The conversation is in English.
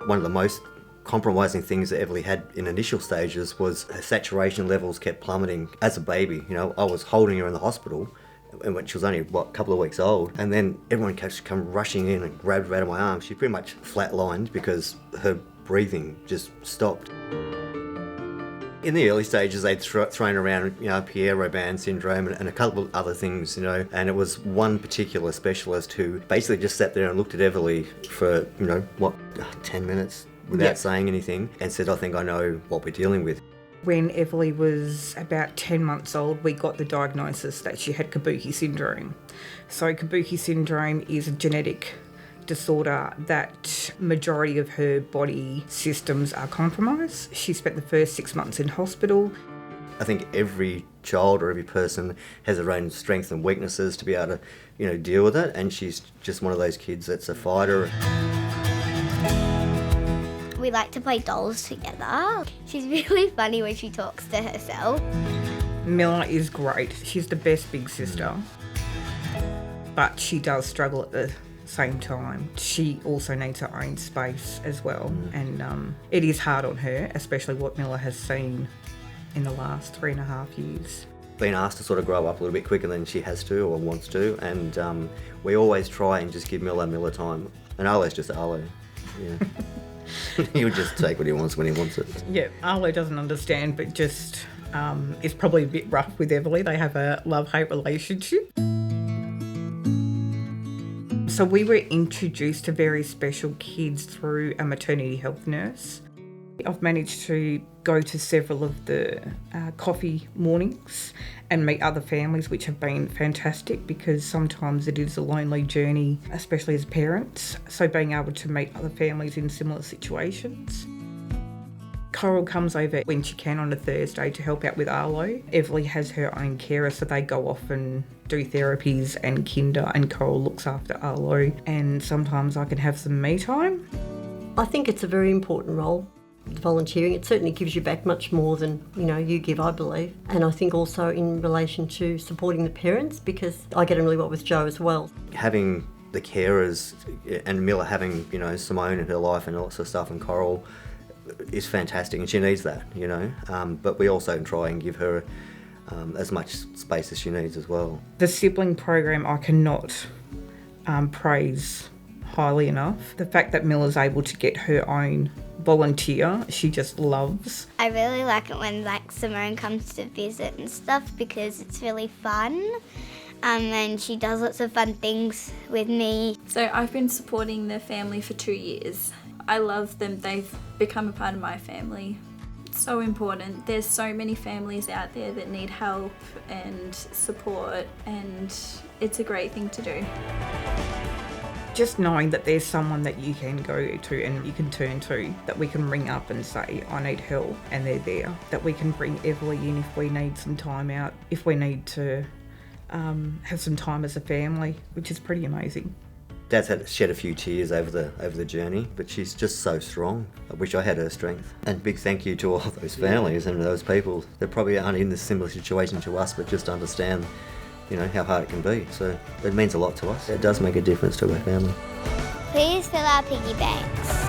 One of the most compromising things that Everley had in initial stages was her saturation levels kept plummeting as a baby. I was holding her in the hospital and when she was only, a couple of weeks old, and then everyone kept come rushing in and grabbed her out of my arms. She pretty much flatlined because her breathing just stopped. In the early stages, they'd thrown around, Pierre-Robin syndrome and a couple of other things, and it was one particular specialist who basically just sat there and looked at Everley for, 10 minutes without saying anything and said, I think I know what we're dealing with. When Everley was about 10 months old, we got the diagnosis that she had Kabuki syndrome. So Kabuki syndrome is a genetic disorder that majority of her body systems are compromised. She spent the first 6 months in hospital. I think every child or every person has their own strengths and weaknesses to be able to, deal with it, and she's just one of those kids that's a fighter. We like to play dolls together. She's really funny when she talks to herself. Miller is great. She's the best big sister. But she does struggle at the same time. She also needs her own space as well. And it is hard on her, especially what Miller has seen in the last 3.5 years. Been asked to sort of grow up a little bit quicker than she has to or wants to, and we always try and just give Miller time. And Arlo's just Arlo. He'll just take what he wants when he wants it. Yeah, Arlo doesn't understand, but just it's probably a bit rough with Everley. They have a love-hate relationship. So we were introduced to very special kids through a maternity health nurse. I've managed to go to several of the coffee mornings and meet other families, which have been fantastic because sometimes it is a lonely journey, especially as parents. So being able to meet other families in similar situations. Coral comes over when she can on a Thursday to help out with Arlo. Everley has her own carer, so they go off and do therapies and kinder, and Coral looks after Arlo. And sometimes I can have some me time. I think it's a very important role. Volunteering, it certainly gives you back much more than you give, I believe. And I think also in relation to supporting the parents, because I get on really well with Joe as well. Having the carers and Miller having Simone in her life and all that sort of stuff, and Coral is fantastic, and she needs that, but we also try and give her as much space as she needs as well. The sibling program I cannot praise highly enough. The fact that Miller's able to get her own volunteer, she just loves. I really like it when Simone comes to visit and stuff because it's really fun. And she does lots of fun things with me. So I've been supporting the family for 2 years. I love them. They've become a part of my family. It's so important. There's so many families out there that need help and support, and it's a great thing to do. Just knowing that there's someone that you can go to and you can turn to, that we can ring up and say, I need help, and they're there. That we can bring Everley in if we need some time out, if we need to have some time as a family, which is pretty amazing. Dad's had to shed a few tears over the journey, but she's just so strong. I wish I had her strength. And big thank you to all those families and those people that probably aren't in this similar situation to us, but just understand how hard it can be. So it means a lot to us. It does make a difference to our family. Please fill our piggy banks.